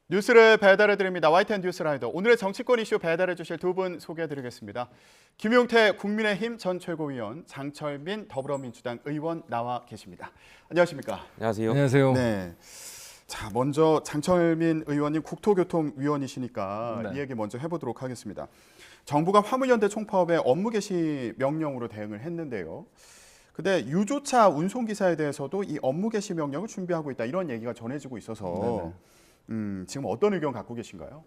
뉴스를 배달해드립니다. YTN 뉴스라이더. 오늘의 정치권 이슈 배달해주실 두 분 소개해드리겠습니다. 김용태 국민의힘 전 최고위원, 장철민 더불어민주당 의원 나와 계십니다. 안녕하십니까? 안녕하세요. 안녕하세요. 네. 자, 먼저 장철민 의원님 국토교통위원이시니까 네. 이 얘기 먼저 해보도록 하겠습니다. 정부가 화물연대 총파업에 업무 개시 명령으로 대응을 했는데요. 근데 유조차 운송기사에 대해서도 이 업무 개시 명령을 준비하고 있다 이런 얘기가 전해지고 있어서 지금 어떤 의견 갖고 계신가요?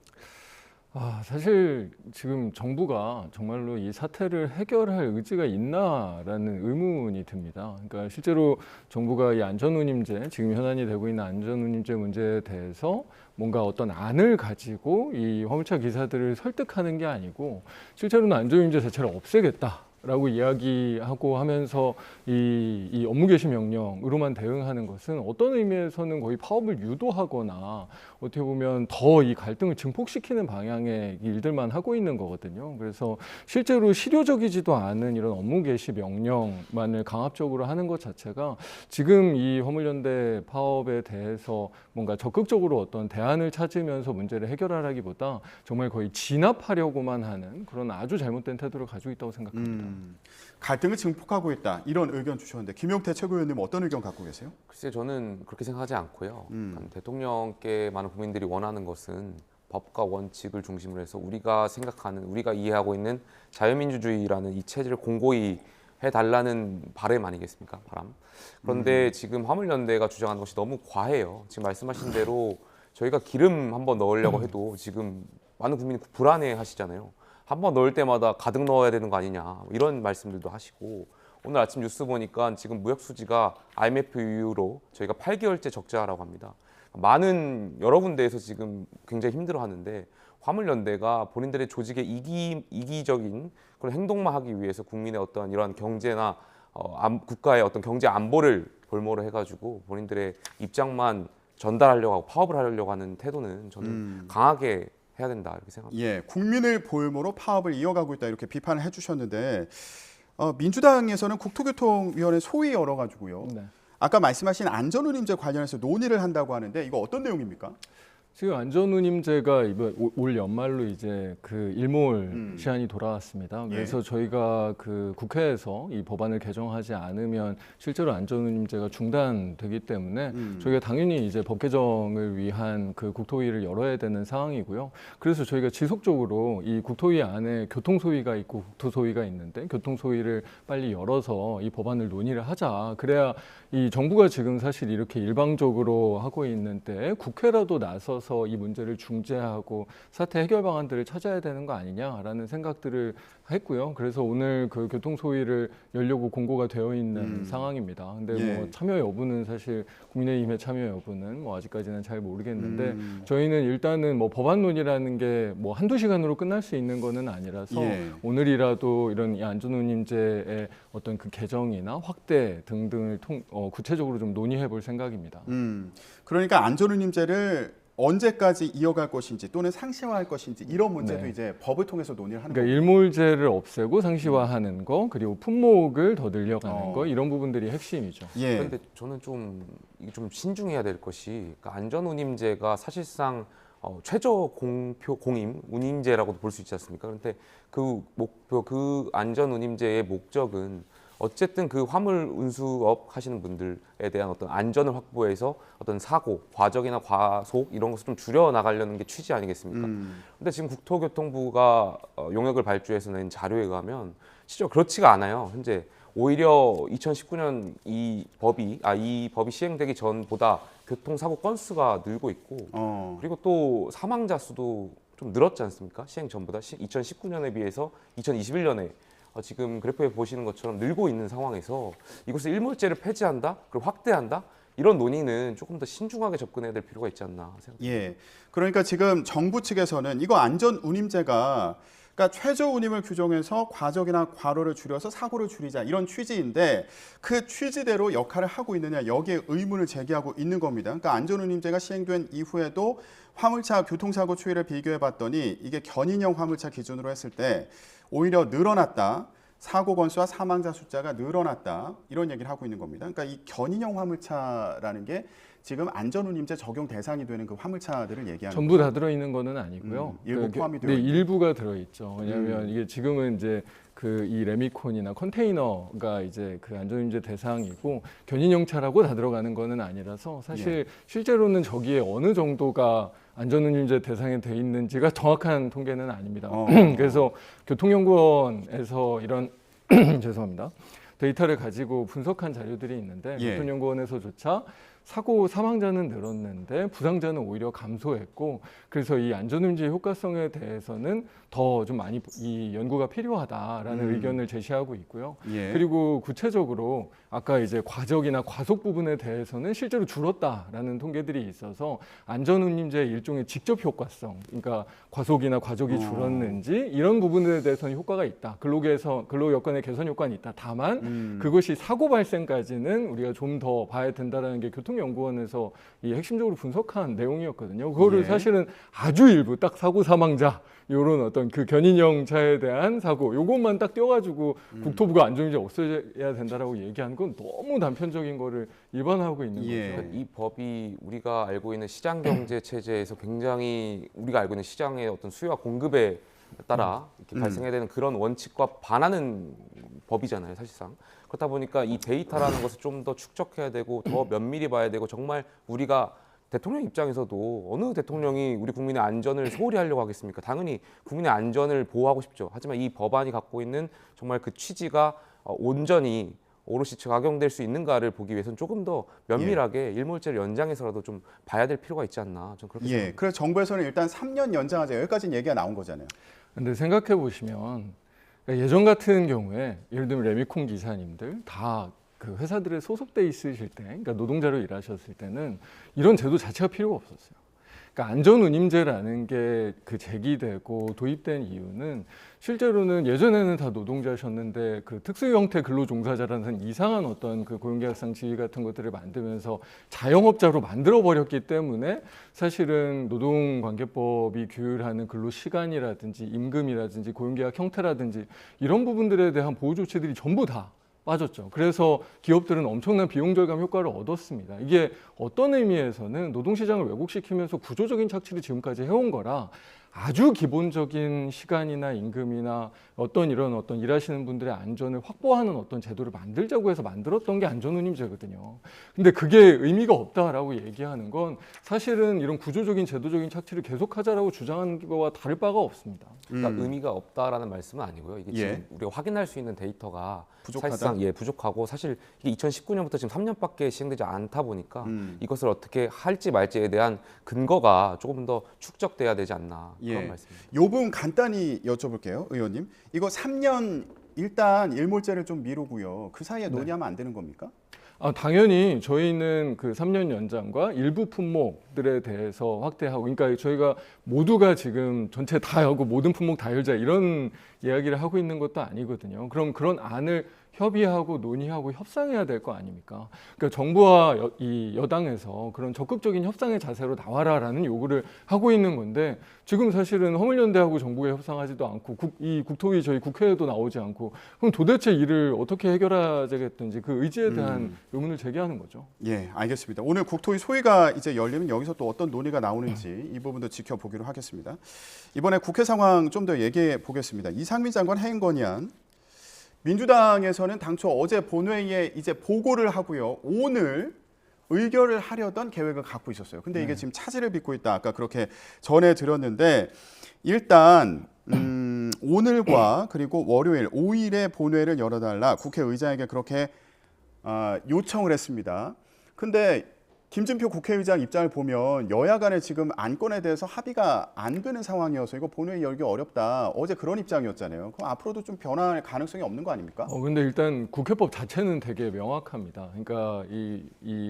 사실 지금 정부가 정말로 이 사태를 해결할 의지가 있나라는 의문이 듭니다. 그러니까 실제로 정부가 이 안전운임제, 지금 현안이 되고 있는 안전운임제 문제에 대해서 뭔가 어떤 안을 가지고 이 화물차 기사들을 설득하는 게 아니고 실제로는 안전운임제 자체를 없애겠다. 라고 이야기하고 하면서 이 업무 개시 명령으로만 대응하는 것은 어떤 의미에서는 거의 파업을 유도하거나 어떻게 보면 더 이 갈등을 증폭시키는 방향의 일들만 하고 있는 거거든요. 그래서 실제로 실효적이지도 않은 이런 업무 개시 명령만을 강압적으로 하는 것 자체가 지금 이 화물연대 파업에 대해서 뭔가 적극적으로 어떤 대안을 찾으면서 문제를 해결하라기보다 정말 거의 진압하려고만 하는 그런 아주 잘못된 태도를 가지고 있다고 생각합니다. 갈등을 증폭하고 있다 이런 의견 주셨는데 김용태 최고위원님 어떤 의견 갖고 계세요? 글쎄 저는 그렇게 생각하지 않고요. 대통령께 많은 국민들이 원하는 것은 법과 원칙을 중심으로 해서 우리가 생각하는, 우리가 이해하고 있는 자유민주주의라는 이 체제를 공고히 해달라는 바람 아니겠습니까? 바람. 그런데 지금 화물연대가 주장하는 것이 너무 과해요. 지금 말씀하신 대로 저희가 기름 한번 넣으려고 해도 지금 많은 국민이 불안해 하시잖아요. 한번 넣을 때마다 가득 넣어야 되는 거 아니냐 이런 말씀들도 하시고 오늘 아침 뉴스 보니까 지금 무역 수지가 IMF 이후로 저희가 8개월째 적자라고 합니다. 많은 여러 군데에서 지금 굉장히 힘들어하는데 화물연대가 본인들의 조직의 이기적인 그런 행동만 하기 위해서 국민의 어떤 이러한 경제나 국가의 어떤 경제 안보를 볼모로 해가지고 본인들의 입장만 전달하려고 하고 파업을 하려고 하는 태도는 저는 강하게 해야 된다 이렇게 생각합니다. 예, 국민을 볼모로 파업을 이어가고 있다 이렇게 비판을 해주셨는데 민주당에서는 국토교통위원회 소위 열어가지고요. 네. 아까 말씀하신 안전운임제 관련해서 논의를 한다고 하는데 이거 어떤 내용입니까? 지금 안전운임제가 이번 올 연말로 이제 그 일몰 시한이 돌아왔습니다. 그래서 저희가 그 국회에서 이 법안을 개정하지 않으면 실제로 안전운임제가 중단되기 때문에 저희가 당연히 이제 법 개정을 위한 그 국토위를 열어야 되는 상황이고요. 그래서 저희가 지속적으로 이 국토위 안에 교통소위가 있고 국토소위가 있는데 교통소위를 빨리 열어서 이 법안을 논의를 하자. 그래야 이 정부가 지금 사실 이렇게 일방적으로 하고 있는 때 국회라도 나서서 이 문제를 중재하고 사태 해결 방안들을 찾아야 되는 거 아니냐라는 생각들을 했고요. 그래서 오늘 그 교통소위를 열려고 공고가 되어 있는 상황입니다. 근데 뭐 참여 여부는 사실 국민의힘의 참여 여부는 뭐 아직까지는 잘 모르겠는데 저희는 일단은 뭐 법안 논의라는 게 뭐 한두 시간으로 끝날 수 있는 거는 아니라서 오늘이라도 이런 이 안전운임제의 어떤 그 개정이나 확대 등등을 구체적으로 좀 논의해 볼 생각입니다. 그러니까 안전운임제를 언제까지 이어갈 것인지 또는 상시화할 것인지 이런 문제도 이제 법을 통해서 논의를 하는 그러니까 거죠. 일몰제를 없애고 상시화하는 거 그리고 품목을 더 늘려가는 거 이런 부분들이 핵심이죠. 예. 그런데 저는 좀 신중해야 될 것이 그러니까 안전운임제가 사실상 최저 공표 공임 운임제라고도 볼 수 있지 않습니까? 그런데 그 목표 그 안전운임제의 목적은 어쨌든 그 화물 운수업 하시는 분들에 대한 어떤 안전을 확보해서 어떤 사고, 과적이나 과속 이런 것을 좀 줄여 나가려는 게 취지 아니겠습니까? 근데 지금 국토교통부가 용역을 발주해서 낸 자료에 의하면 실제로 그렇지가 않아요. 현재 오히려 2019년 이 법이 시행되기 전보다 교통사고 건수가 늘고 있고 그리고 또 사망자 수도 좀 늘었지 않습니까? 시행 전보다 2019년에 비해서 2021년에 지금 그래프에 보시는 것처럼 늘고 있는 상황에서 이것을 일몰제를 폐지한다, 그리고 확대한다 이런 논의는 조금 더 신중하게 접근해야 될 필요가 있지 않나 생각합니다. 예. 그러니까 지금 정부 측에서는 이거 안전운임제가 그러니까 최저 운임을 규정해서 과적이나 과로를 줄여서 사고를 줄이자 이런 취지인데 그 취지대로 역할을 하고 있느냐 여기에 의문을 제기하고 있는 겁니다. 그러니까 안전운임제가 시행된 이후에도 화물차 교통사고 추이를 비교해봤더니 이게 견인형 화물차 기준으로 했을 때 오히려 늘어났다. 사고 건수와 사망자 숫자가 늘어났다. 이런 얘기를 하고 있는 겁니다. 그러니까 이 견인형 화물차라는 게 지금 안전운임제 적용 대상이 되는 그 화물차들을 얘기하는 전부 다 들어있는 거는 아니고요. 일부 포함이 되어 네, 있는. 일부가 들어있죠. 왜냐하면 이게 지금은 이제 그 이 레미콘이나 컨테이너가 이제 그 안전운임제 대상이고 견인용차라고 다 들어가는 거는 아니라서 사실 실제로는 저기에 어느 정도가 안전운임제 대상에 돼 있는지가 정확한 통계는 아닙니다. 그래서 교통연구원에서 이런 죄송합니다. 데이터를 가지고 분석한 자료들이 있는데 교통연구원에서조차 사고 사망자는 늘었는데 부상자는 오히려 감소했고 그래서 이 안전운임제 효과성에 대해서는 더 좀 많이 이 연구가 필요하다라는 의견을 제시하고 있고요. 그리고 구체적으로 아까 이제 과적이나 과속 부분에 대해서는 실제로 줄었다라는 통계들이 있어서 안전운임제의 일종의 직접 효과성, 그러니까 과속이나 과적이 줄었는지 이런 부분에 대해서는 효과가 있다. 근로 여건의 개선 효과는 있다. 다만 그것이 사고 발생까지는 우리가 좀 더 봐야 된다라는 게 교통연구원에서 이 핵심적으로 분석한 내용이었거든요. 그거를 사실은 아주 일부 딱 사고 사망자 이런 어떤 그 견인형 차에 대한 사고 요것만 딱 떼어가지고 국토부가 안전운임제 없애야 된다라고 얘기하는 건 너무 단편적인 거를 위반하고 있는 거죠. 이 법이 우리가 알고 있는 시장 경제 체제에서 굉장히 우리가 알고 있는 시장의 어떤 수요와 공급에 따라 이렇게 발생해야 되는 그런 원칙과 반하는 법이잖아요, 사실상. 그렇다 보니까 이 데이터라는 것을 좀 더 축적해야 되고 더 면밀히 봐야 되고 정말 우리가 대통령 입장에서도 어느 대통령이 우리 국민의 안전을 소홀히 하려고 하겠습니까? 당연히 국민의 안전을 보호하고 싶죠. 하지만 이 법안이 갖고 있는 정말 그 취지가 온전히 오롯이 적용될 수 있는가를 보기 위해서는 조금 더 면밀하게 일몰제를 연장해서라도 좀 봐야 될 필요가 있지 않나. 저는 그렇게 생각합니다. 그래서 정부에서는 일단 3년 연장하자 여기까지는 얘기가 나온 거잖아요. 근데 생각해 보시면 예전 같은 경우에 예를 들면 레미콘 기사님들 다 그 회사들에 소속돼 있으실 때, 그러니까 노동자로 일하셨을 때는 이런 제도 자체가 필요가 없었어요. 그러니까 안전운임제라는 게 그 제기되고 도입된 이유는 실제로는 예전에는 다 노동자셨는데 그 특수 형태 근로종사자라는 이상한 어떤 그 고용계약상 지위 같은 것들을 만들면서 자영업자로 만들어 버렸기 때문에 사실은 노동관계법이 규율하는 근로시간이라든지 임금이라든지 고용계약 형태라든지 이런 부분들에 대한 보호 조치들이 전부 다 빠졌죠. 그래서 기업들은 엄청난 비용 절감 효과를 얻었습니다. 이게 어떤 의미에서는 노동시장을 왜곡시키면서 구조적인 착취를 지금까지 해온 거라 아주 기본적인 시간이나 임금이나 어떤 일하시는 분들의 안전을 확보하는 어떤 제도를 만들자고 해서 만들었던 게 안전운임제거든요. 근데 그게 의미가 없다라고 얘기하는 건 사실은 이런 구조적인 제도적인 착취를 계속하자라고 주장하는 거와 다를 바가 없습니다. 그러니까 의미가 없다라는 말씀은 아니고요. 이게 지금 우리가 확인할 수 있는 데이터가 부족하다? 사실상 부족하고 사실 이게 2019년부터 지금 3년밖에 시행되지 않다 보니까 이것을 어떻게 할지 말지에 대한 근거가 조금 더 축적돼야 되지 않나 그런 말씀입니다. 이 부분 간단히 여쭤볼게요, 의원님. 이거 3년 일단 일몰제를 좀 미루고요. 그 사이에 논의하면 안 되는 겁니까? 당연히 저희는 그 3년 연장과 일부 품목들에 대해서 확대하고, 그러니까 저희가 모두가 지금 전체 다 하고 모든 품목 다 열자 이런 이야기를 하고 있는 것도 아니거든요. 그럼 그런 안을 협의하고 논의하고 협상해야 될 거 아닙니까? 그러니까 정부와 이 여당에서 그런 적극적인 협상의 자세로 나와라라는 요구를 하고 있는 건데 지금 사실은 허물연대하고 정부가 협상하지도 않고 이 국토위 저희 국회에도 나오지 않고 그럼 도대체 이를 어떻게 해결하자겠든지 그 의지에 대한 의문을 제기하는 거죠. 알겠습니다. 오늘 국토위 소위가 이제 열리면 여기서 또 어떤 논의가 나오는지 이 부분도 지켜보기로 하겠습니다. 이번에 국회 상황 좀 더 얘기해 보겠습니다. 이상민 장관 해임 건의안. 민주당에서는 당초 어제 본회의에 이제 보고를 하고요. 오늘 의결을 하려던 계획을 갖고 있었어요. 근데 이게 지금 차질을 빚고 있다. 아까 그렇게 전해드렸는데 일단 오늘과 그리고 월요일 5일에 본회의를 열어달라 국회의장에게 그렇게 요청을 했습니다. 근데 김진표 국회의장 입장을 보면 여야 간에 지금 안건에 대해서 합의가 안 되는 상황이어서 이거 본회의 열기 어렵다. 어제 그런 입장이었잖아요. 그럼 앞으로도 좀 변화할 가능성이 없는 거 아닙니까? 근데 일단 국회법 자체는 되게 명확합니다. 그러니까 이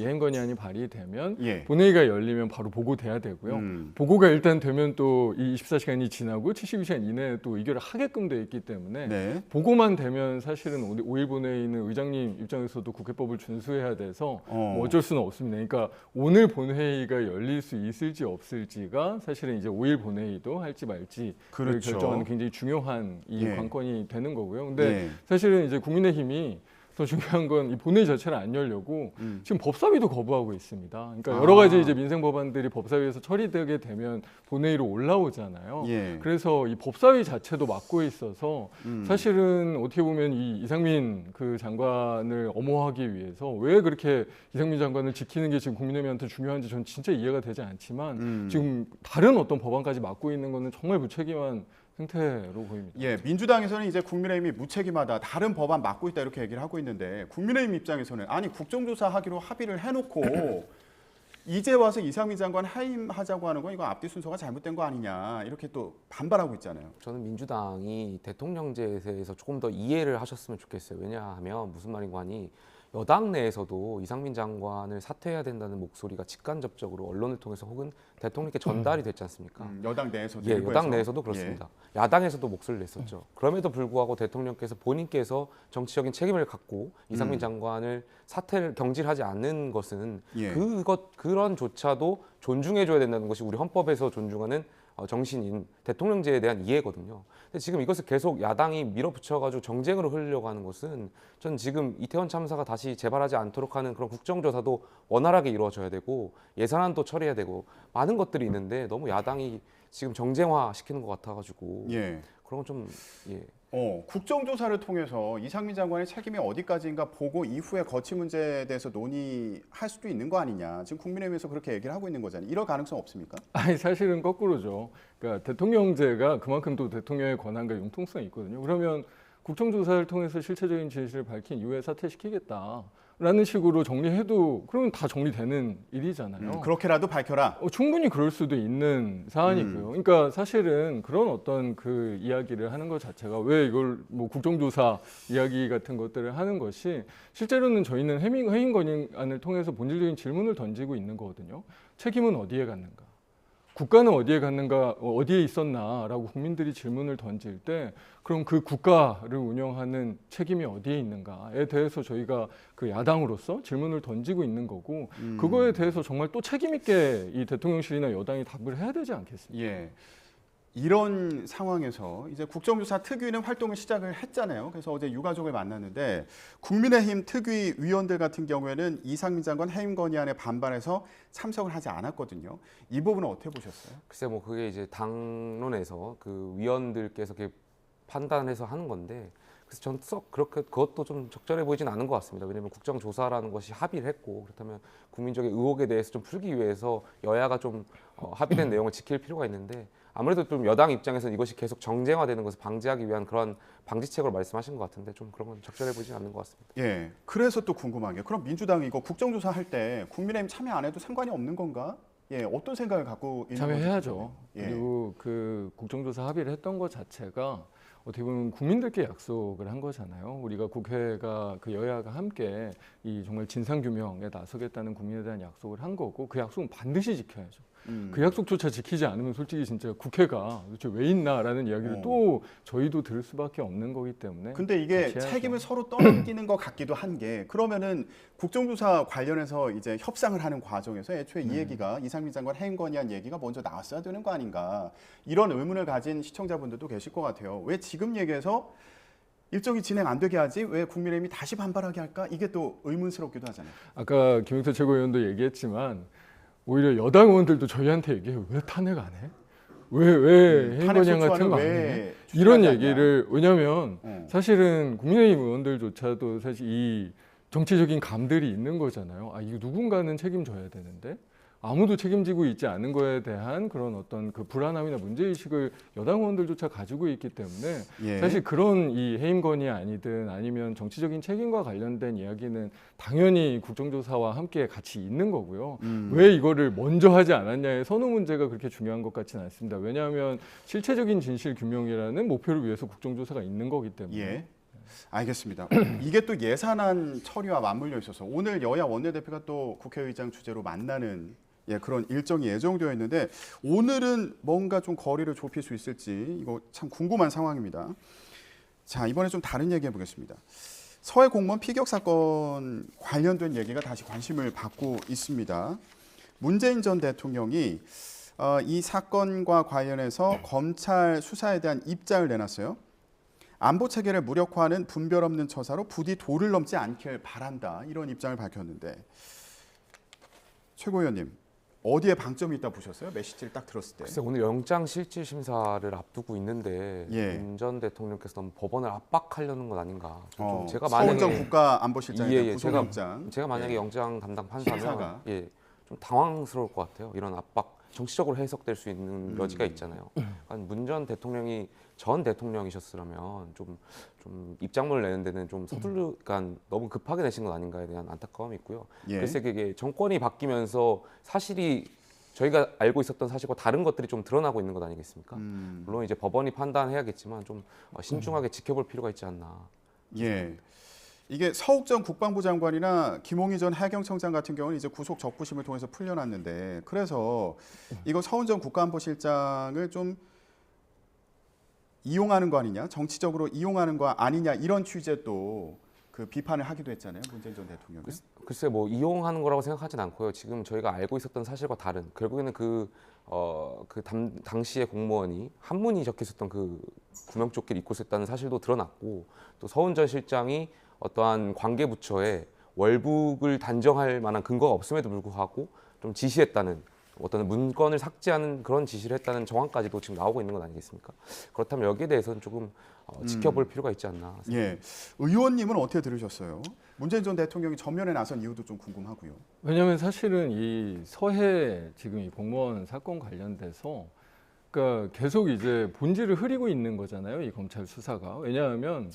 해임 건의안이 발의되면 본회의가 열리면 바로 보고돼야 되고요. 보고가 일단 되면 또 이 24시간이 지나고 72시간 이내에 또 의결을 하게끔 돼 있기 때문에 보고만 되면 사실은 5일 본회의는 의장님 입장에서도 국회법을 준수해야 돼서 뭐 어쩔 수는 없습니다. 그러니까 오늘 본회의가 열릴 수 있을지 없을지가 사실은 이제 5일 본회의도 할지 말지 결정하는 굉장히 중요한 이 관건이 되는 거고요. 근데 사실은 이제 국민의힘이 더 중요한 건 이 본회의 자체를 안 열려고 지금 법사위도 거부하고 있습니다. 그러니까 여러 가지 이제 민생 법안들이 법사위에서 처리되게 되면 본회의로 올라오잖아요. 예. 그래서 이 법사위 자체도 막고 있어서 사실은 어떻게 보면 이 이상민 그 장관을 엄호하기 위해서 왜 그렇게 이상민 장관을 지키는 게 지금 국민의힘한테 중요한지 저는 진짜 이해가 되지 않지만 지금 다른 어떤 법안까지 막고 있는 거는 정말 무책임한 상태로 보입니다. 예, 민주당에서는 이제 국민의힘이 무책임하다, 다른 법안 막고 있다 이렇게 얘기를 하고 있는데 국민의힘 입장에서는 아니 국정조사 하기로 합의를 해놓고 이제 와서 이상민 장관 해임하자고 하는 건 이거 앞뒤 순서가 잘못된 거 아니냐 이렇게 또 반발하고 있잖아요. 저는 민주당이 대통령제에 대해서 조금 더 이해를 하셨으면 좋겠어요. 왜냐하면 무슨 말인가 하니 여당 내에서도 이상민 장관을 사퇴해야 된다는 목소리가 직간접적으로 언론을 통해서 혹은 대통령께 전달이 됐지 않습니까? 여당 내에서도 예, 일부에서. 여당 내에서도 그렇습니다. 야당에서도 목소리를 냈었죠. 그럼에도 불구하고 대통령께서 본인께서 정치적인 책임을 갖고 이상민 장관을 사퇴를 경질하지 않는 것은 예. 그런 조차도 존중해줘야 된다는 것이 우리 헌법에서 존중하는 정신인 대통령제에 대한 이해거든요. 근데 지금 이것을 계속 야당이 밀어붙여가지고 정쟁으로 흐르려고 하는 것은 전 지금 이태원 참사가 다시 재발하지 않도록 하는 그런 국정조사도 원활하게 이루어져야 되고 예산안도 처리해야 되고 많은 것들이 있는데 너무 야당이 지금 정쟁화 시키는 것 같아가지고 예. 그런 건 좀 예. 국정조사를 통해서 이상민 장관의 책임이 어디까지인가 보고 이후에 거치 문제에 대해서 논의할 수도 있는 거 아니냐. 지금 국민의힘에서 그렇게 얘기를 하고 있는 거잖아요. 이럴 가능성 없습니까? 아니 사실은 거꾸로죠. 그러니까 대통령제가 그만큼 또 대통령의 권한과 융통성이 있거든요. 그러면 국정조사를 통해서 실체적인 진실을 밝힌 이후에 사퇴시키겠다라는 식으로 정리해도 그러면 다 정리되는 일이잖아요. 그렇게라도 밝혀라. 충분히 그럴 수도 있는 사안이고요. 그러니까 사실은 그런 어떤 그 이야기를 하는 것 자체가 왜 이걸 뭐 국정조사 이야기 같은 것들을 하는 것이 실제로는 저희는 해임 건의안을 통해서 본질적인 질문을 던지고 있는 거거든요. 책임은 어디에 갔는가? 국가는 어디에 갔는가, 어디에 있었나라고 국민들이 질문을 던질 때 그럼 그 국가를 운영하는 책임이 어디에 있는가에 대해서 저희가 그 야당으로서 질문을 던지고 있는 거고 그거에 대해서 정말 또 책임 있게 이 대통령실이나 여당이 답을 해야 되지 않겠습니까? 예. 이런 상황에서 이제 국정조사 특위는 활동을 시작을 했잖아요. 그래서 어제 유가족을 만났는데 국민의힘 특위 위원들 같은 경우에는 이상민 장관 해임 건의안에 반발해서 참석을 하지 않았거든요. 이 부분은 어떻게 보셨어요? 글쎄 뭐 그게 이제 당론에서 그 위원들께서 이렇게 판단해서 하는 건데 그래서 전 썩 그렇게 그것도 좀 적절해 보이진 않은 것 같습니다. 왜냐하면 국정조사라는 것이 합의를 했고 그렇다면 국민적인 의혹에 대해서 좀 풀기 위해서 여야가 좀 합의된 내용을 지킬 필요가 있는데 아무래도 좀 여당 입장에서는 이것이 계속 정쟁화되는 것을 방지하기 위한 그런 방지책으로 말씀하신 것 같은데 좀 그런 건 적절해 보이진 않는 것 같습니다. 예. 그래서 또 궁금한 게 그럼 민주당이 이거 국정조사 할 때 국민의힘 참여 안 해도 상관이 없는 건가? 예, 어떤 생각을 갖고 있는 건지 참여해야죠. 예. 그리고 그 국정조사 합의를 했던 것 자체가 어떻게 보면 국민들께 약속을 한 거잖아요. 우리가 국회가 그 여야가 함께 이 정말 진상 규명에 나서겠다는 국민에 대한 약속을 한 거고 그 약속은 반드시 지켜야죠. 그 약속조차 지키지 않으면 솔직히 진짜 국회가 도대체 왜 있나라는 이야기를 또 저희도 들을 수밖에 없는 거기 때문에. 근데 이게 같이 해야죠. 책임을 서로 떠넘기는 것 같기도 한 게 그러면은 국정조사 관련해서 이제 협상을 하는 과정에서 애초에 이 얘기가 이상민 장관 해임 건의안 얘기가 먼저 나왔어야 되는 거 아닌가 이런 의문을 가진 시청자분들도 계실 것 같아요. 왜 지금 얘기해서 일정이 진행 안 되게 하지? 왜 국민의힘이 다시 반발하게 할까? 이게 또 의문스럽기도 하잖아요. 아까 김영태 최고위원도 얘기했지만 오히려 여당 의원들도 저희한테 얘기해요. 왜 탄핵 안 해? 왜 해임 건의안 같은 거 안 해? 이런 얘기를 왜냐하면 사실은 국민의힘 의원들조차도 사실 이 정치적인 감들이 있는 거잖아요. 아 이거 누군가는 책임져야 되는데 아무도 책임지고 있지 않은 거에 대한 그런 어떤 그 불안함이나 문제의식을 여당 의원들조차 가지고 있기 때문에 예. 사실 그런 이 해임 건의안이든 아니면 정치적인 책임과 관련된 이야기는 당연히 국정조사와 함께 같이 있는 거고요. 왜 이거를 먼저 하지 않았냐의 선호 문제가 그렇게 중요한 것 같지는 않습니다. 왜냐하면 실체적인 진실 규명이라는 목표를 위해서 국정조사가 있는 거기 때문에. 예. 알겠습니다. 이게 또 예산안 처리와 맞물려 있어서 오늘 여야 원내대표가 또 국회의장 주재로 만나는 그런 일정이 예정되어 있는데 오늘은 뭔가 좀 거리를 좁힐 수 있을지 이거 참 궁금한 상황입니다. 자, 이번에 좀 다른 얘기 해보겠습니다. 서해 공무원 피격 사건 관련된 얘기가 다시 관심을 받고 있습니다. 문재인 전 대통령이 이 사건과 관련해서 검찰 수사에 대한 입장을 내놨어요. 안보 체계를 무력화하는 분별 없는 처사로 부디 도를 넘지 않길 바란다. 이런 입장을 밝혔는데 최고위원님 어디에 방점이 있다 보셨어요? 메시지를 딱 들었을 때. 글쎄 오늘 영장 실질 심사를 앞두고 있는데 예. 윤 전 대통령께서 너무 법원을 압박하려는 건 아닌가. 좀 제가 서울정 만약에 국가안보실장의 예, 예. 구속영장. 제가 만약에 예. 영장 담당 심사가. 판사면 예, 좀 당황스러울 것 같아요. 이런 압박 정치적으로 해석될 수 있는 여지가 있잖아요. 그러니까 문 전 대통령이 전 대통령이셨으면 좀 입장문을 내는 데는 좀 그러니까 너무 급하게 내신 건 아닌가에 대한 안타까움이 있고요. 예. 글쎄 그게 정권이 바뀌면서 사실이 저희가 알고 있었던 사실과 다른 것들이 좀 드러나고 있는 것 아니겠습니까? 물론 이제 법원이 판단해야겠지만 좀 신중하게 지켜볼 필요가 있지 않나. 예. 이게 서욱 전 국방부 장관이나 김홍희 전 해경청장 같은 경우는 이제 구속 적부심을 통해서 풀려났는데 그래서 이거 서훈 전 국가안보실장을 좀 이용하는 거 아니냐, 정치적으로 이용하는 거 아니냐 이런 취지의 또 그 비판을 하기도 했잖아요. 문재인 전 대통령이. 글쎄 뭐 이용하는 거라고 생각하진 않고요. 지금 저희가 알고 있었던 사실과 다른 결국에는 당시의 공무원이 한문이 적혀 있었던 그 구명조끼를 입고 있었다는 사실도 드러났고 또 서훈 전 실장이 어떠한 관계부처에 월북을 단정할 만한 근거가 없음에도 불구하고 좀 지시했다는 어떤 문건을 삭제하는 그런 지시를 했다는 정황까지도 지금 나오고 있는 건 아니겠습니까? 그렇다면 여기에 대해서는 조금 지켜볼 필요가 있지 않나. 예. 의원님은 어떻게 들으셨어요? 문재인 전 대통령이 전면에 나선 이유도 좀 궁금하고요. 왜냐하면 사실은 이 서해 지금 이 공무원 사건 관련돼서 그러니까 계속 이제 본질을 흐리고 있는 거잖아요. 이 검찰 수사가. 왜냐하면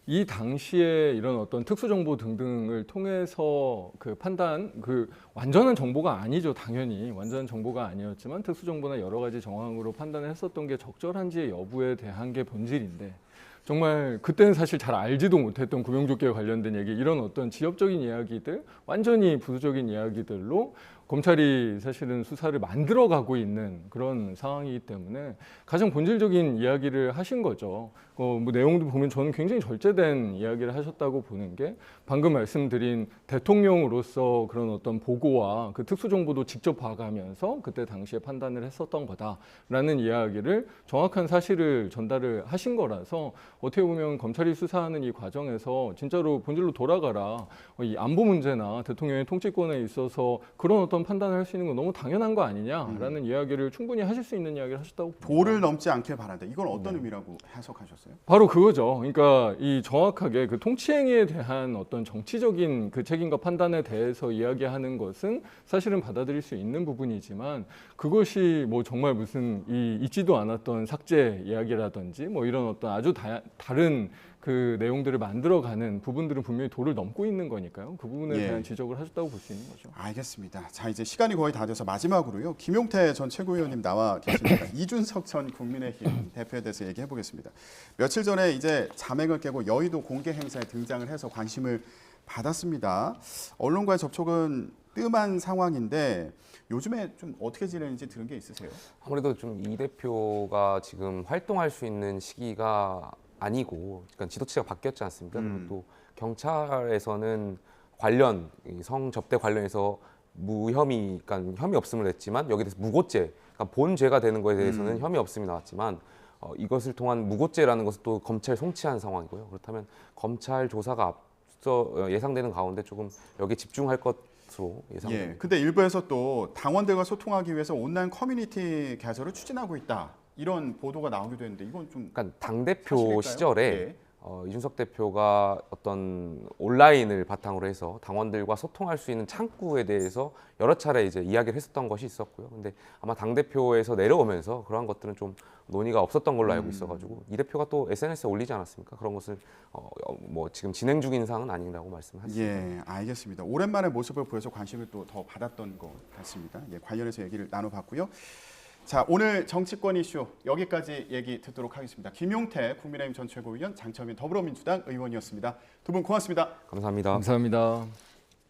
이 당시에 이런 어떤 특수정보 등등을 통해서 그 판단, 그 완전한 정보가 아니죠. 당연히 완전한 정보가 아니었지만 특수정보나 여러 가지 정황으로 판단을 했었던 게 적절한지 여부에 대한 게 본질인데 정말 그때는 사실 잘 알지도 못했던 구명조끼와 관련된 얘기, 이런 어떤 지엽적인 이야기들, 완전히 부수적인 이야기들로 검찰이 사실은 수사를 만들어가고 있는 그런 상황이기 때문에 가장 본질적인 이야기를 하신 거죠. 뭐 내용도 보면 저는 굉장히 절제된 이야기를 하셨다고 보는 게 방금 말씀드린 대통령으로서 그런 어떤 보고와 그 특수정보도 직접 봐가면서 그때 당시에 판단을 했었던 거다라는 이야기를 정확한 사실을 전달을 하신 거라서 어떻게 보면 검찰이 수사하는 이 과정에서 진짜로 본질로 돌아가라. 이 안보 문제나 대통령의 통치권에 있어서 그런 어떤 판단을 할 수 있는 건 너무 당연한 거 아니냐라는 이야기를 충분히 하실 수 있는 이야기를 하셨다고 봅니다. 도를 넘지 않길 바란다. 이건 어떤 의미라고 해석하셨어요? 바로 그거죠. 그러니까 이 정확하게 그 통치행위에 대한 어떤 정치적인 그 책임과 판단에 대해서 이야기하는 것은 사실은 받아들일 수 있는 부분이지만 그것이 뭐 정말 무슨 이 있지도 않았던 삭제 이야기라든지 뭐 이런 어떤 아주 다른 그 내용들을 만들어가는 부분들은 분명히 도를 넘고 있는 거니까요. 그 부분에 예. 대한 지적을 하셨다고 볼 수 있는 거죠. 알겠습니다. 자, 이제 시간이 거의 다 돼서 마지막으로요. 김용태 전 최고위원님 나와 계십니다. 이준석 전 국민의힘 대표에 대해서 얘기해 보겠습니다. 며칠 전에 이제 자맹을 깨고 여의도 공개 행사에 등장을 해서 관심을 받았습니다. 언론과의 접촉은 뜸한 상황인데 요즘에 좀 어떻게 지내는지 들은 게 있으세요? 아무래도 좀 이 대표가 지금 활동할 수 있는 시기가 아니고, 그러니까 지도체가 바뀌었지 않습니까? 그리고 또 경찰에서는 관련 성 접대 관련해서 무혐의, 그러니까 혐의 없음을 냈지만 여기에 대해서 무고죄, 그러니까 본 죄가 되는 거에 대해서는 혐의 없음이 나왔지만 이것을 통한 무고죄라는 것은 또 검찰 송치한 상황이고요. 그렇다면 검찰 조사가 앞서 예상되는 가운데 조금 여기에 집중할 것으로 예상됩니다. 예. 근데 일부에서 또 당원들과 소통하기 위해서 온라인 커뮤니티 개설을 추진하고 있다. 이런 보도가 나오기도 했는데 이건 좀 그러니까 당대표 사실일까요? 시절에 예. 이준석 대표가 어떤 온라인을 바탕으로 해서 당원들과 소통할 수 있는 창구에 대해서 여러 차례 이제 이야기를 했었던 것이 있었고요. 근데 아마 당대표에서 내려오면서 그러한 것들은 좀 논의가 없었던 걸로 알고 있어가지고 이 대표가 또 SNS에 올리지 않았습니까? 그런 것을 뭐 지금 진행 중인 사항은 아니라고 말씀하셨습니다. 예, 알겠습니다. 오랜만에 모습을 보여서 관심을 또 더 받았던 것 같습니다. 예, 관련해서 얘기를 나눠봤고요. 자, 오늘 정치권 이슈 여기까지 얘기 듣도록 하겠습니다. 김용태 국민의힘 전 최고위원, 장철민 더불어민주당 의원이었습니다. 두 분 고맙습니다. 감사합니다. 감사합니다.